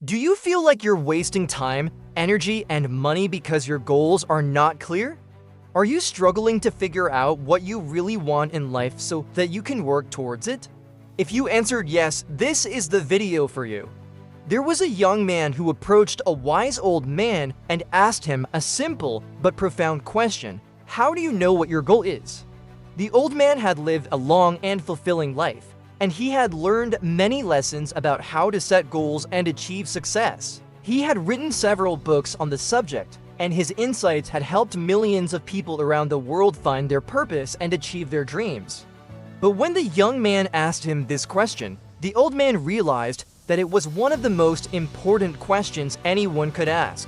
Do you feel like you're wasting time, energy, and money because your goals are not clear? Are you struggling to figure out what you really want in life so that you can work towards it? If you answered yes, this is the video for you. There was a young man who approached a wise old man and asked him a simple but profound question: how do you know what your goal is? The old man had lived a long and fulfilling life, and he had learned many lessons about how to set goals and achieve success. He had written several books on the subject, and his insights had helped millions of people around the world find their purpose and achieve their dreams. But when the young man asked him this question, the old man realized that it was one of the most important questions anyone could ask.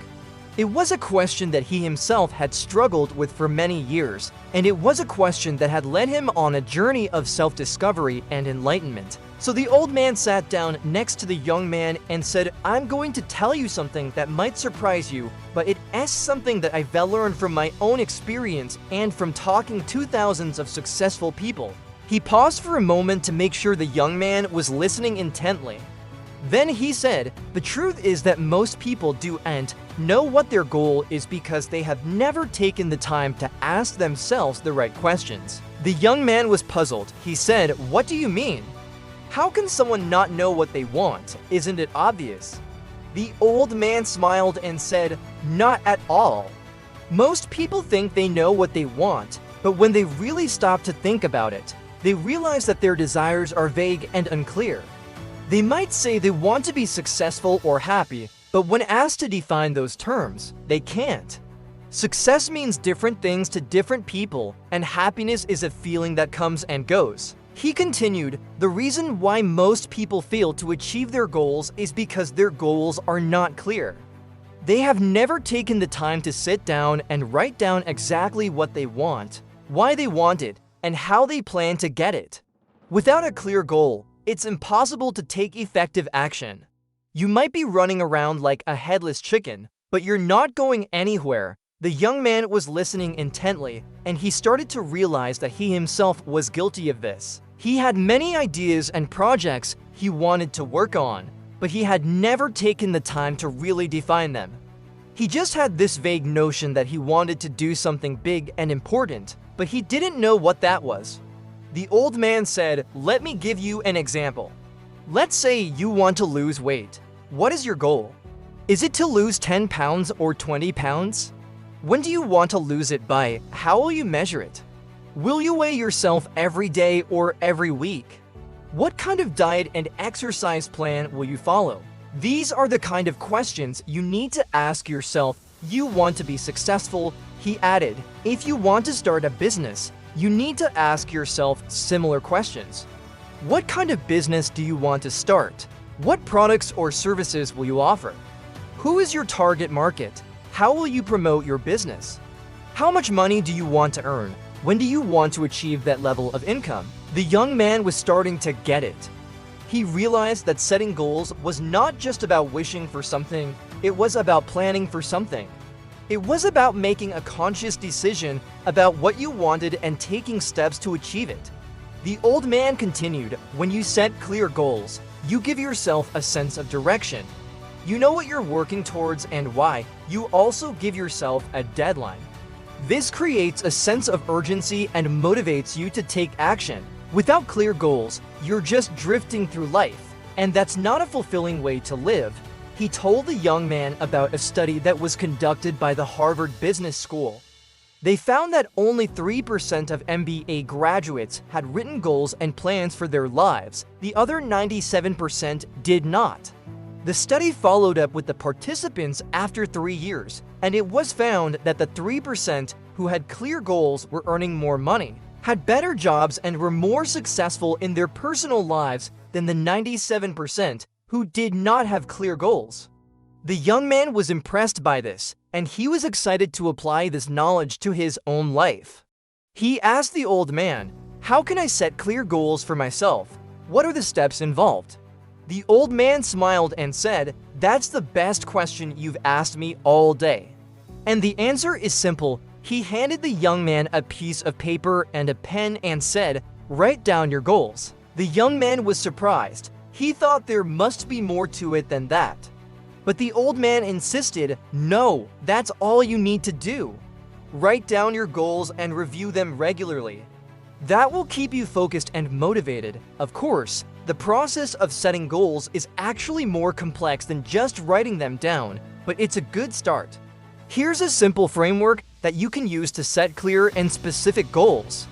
It was a question that he himself had struggled with for many years, and it was a question that had led him on a journey of self-discovery and enlightenment. So the old man sat down next to the young man and said, "I'm going to tell you something that might surprise you, but it is something that I've learned from my own experience and from talking to thousands of successful people." He paused for a moment to make sure the young man was listening intently. Then he said, "The truth is that most people don't know what their goal is because they have never taken the time to ask themselves the right questions." The young man was puzzled. He said, "What do you mean? How can someone not know what they want? Isn't it obvious?" The old man smiled and said, "Not at all. Most people think they know what they want, but when they really stop to think about it, they realize that their desires are vague and unclear. They might say they want to be successful or happy, but when asked to define those terms, they can't. Success means different things to different people, and happiness is a feeling that comes and goes." He continued, "The reason why most people fail to achieve their goals is because their goals are not clear. They have never taken the time to sit down and write down exactly what they want, why they want it, and how they plan to get it. Without a clear goal, it's impossible to take effective action. You might be running around like a headless chicken, but you're not going anywhere." The young man was listening intently, and he started to realize that he himself was guilty of this. He had many ideas and projects he wanted to work on, but he had never taken the time to really define them. He just had this vague notion that he wanted to do something big and important, but he didn't know what that was. The old man said, "Let me give you an example. Let's say you want to lose weight. What is your goal? Is it to lose 10 pounds or 20 pounds? When do you want to lose it by? How will you measure it? Will you weigh yourself every day or every week? What kind of diet and exercise plan will you follow?" These are the kind of questions you need to ask yourself. You want to be successful, he added. If you want to start a business, you need to ask yourself similar questions. What kind of business do you want to start? What products or services will you offer? Who is your target market? How will you promote your business? How much money do you want to earn? When do you want to achieve that level of income? The young man was starting to get it. He realized that setting goals was not just about wishing for something, it was about planning for something. It was about making a conscious decision about what you wanted and taking steps to achieve it. The old man continued, "When you set clear goals, you give yourself a sense of direction. You know what you're working towards and why. You also give yourself a deadline. This creates a sense of urgency and motivates you to take action. Without clear goals, you're just drifting through life, and that's not a fulfilling way to live." He told the young man about a study that was conducted by the Harvard Business School. They found that only 3% of MBA graduates had written goals and plans for their lives. The other 97% did not. The study followed up with the participants after 3 years, and it was found that the 3% who had clear goals were earning more money, had better jobs, and were more successful in their personal lives than the 97% who did not have clear goals. The young man was impressed by this, and he was excited to apply this knowledge to his own life. He asked the old man, "How can I set clear goals for myself? What are the steps involved?" The old man smiled and said, "That's the best question you've asked me all day. And the answer is simple." He handed the young man a piece of paper and a pen and said, "Write down your goals." The young man was surprised. He thought there must be more to it than that. But the old man insisted, no, that's all you need to do. Write down your goals and review them regularly. That will keep you focused and motivated. Of course, the process of setting goals is actually more complex than just writing them down, but it's a good start. Here's a simple framework that you can use to set clear and specific goals.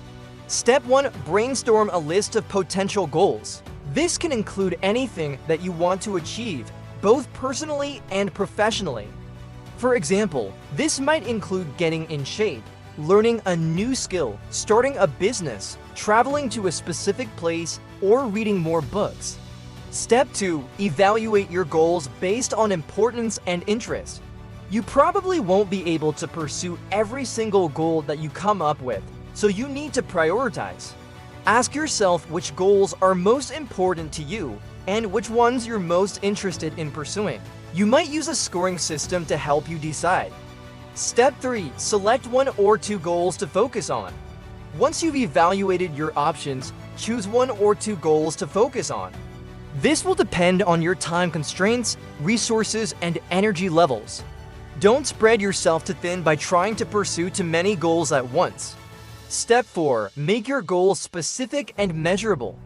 Step 1. Brainstorm a list of potential goals. This can include anything that you want to achieve, both personally and professionally. For example, this might include getting in shape, learning a new skill, starting a business, traveling to a specific place, or reading more books. Step 2. Evaluate your goals based on importance and interest. You probably won't be able to pursue every single goal that you come up with, so you need to prioritize. Ask yourself which goals are most important to you and which ones you're most interested in pursuing. You might use a scoring system to help you decide. Step 3. Select 1 or 2 goals to focus on. Once you've evaluated your options, choose 1 or 2 goals to focus on. This will depend on your time constraints, resources, and energy levels. Don't spread yourself too thin by trying to pursue too many goals at once. Step 4. Make your goals specific and measurable.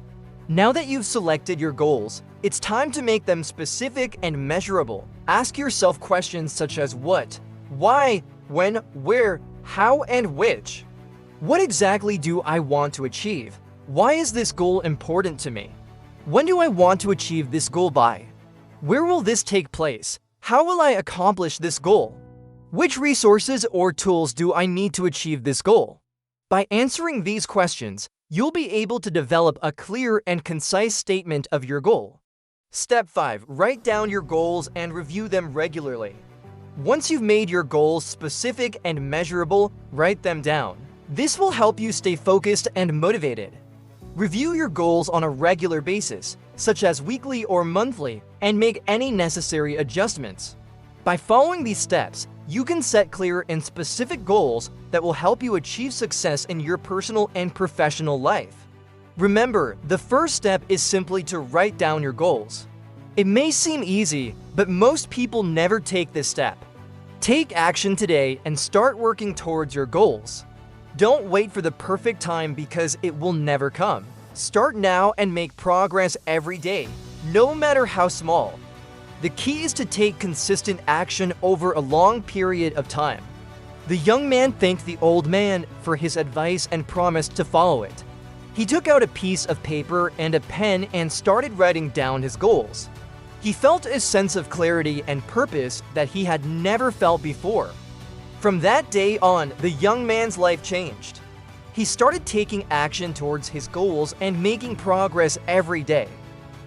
Now that you've selected your goals, it's time to make them specific and measurable. Ask yourself questions such as what, why, when, where, how, and which. What exactly do I want to achieve? Why is this goal important to me? When do I want to achieve this goal by? Where will this take place? How will I accomplish this goal? Which resources or tools do I need to achieve this goal? By answering these questions, you'll be able to develop a clear and concise statement of your goal. Step 5. Write down your goals and review them regularly. Once you've made your goals specific and measurable, write them down. This will help you stay focused and motivated. Review your goals on a regular basis, such as weekly or monthly, and make any necessary adjustments. By following these steps, you can set clear and specific goals that will help you achieve success in your personal and professional life. Remember, the first step is simply to write down your goals. It may seem easy, but most people never take this step. Take action today and start working towards your goals. Don't wait for the perfect time because it will never come. Start now and make progress every day, no matter how small. The key is to take consistent action over a long period of time. The young man thanked the old man for his advice and promised to follow it. He took out a piece of paper and a pen and started writing down his goals. He felt a sense of clarity and purpose that he had never felt before. From that day on, the young man's life changed. He started taking action towards his goals and making progress every day.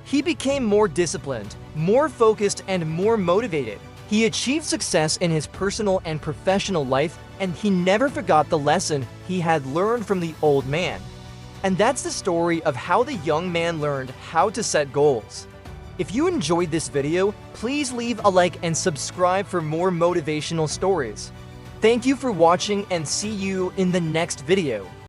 He became more disciplined, more focused, and more motivated. He achieved success in his personal and professional life, and he never forgot the lesson he had learned from the old man. And that's the story of how the young man learned how to set goals. If you enjoyed this video, please leave a like and subscribe for more motivational stories. Thank you for watching and see you in the next video.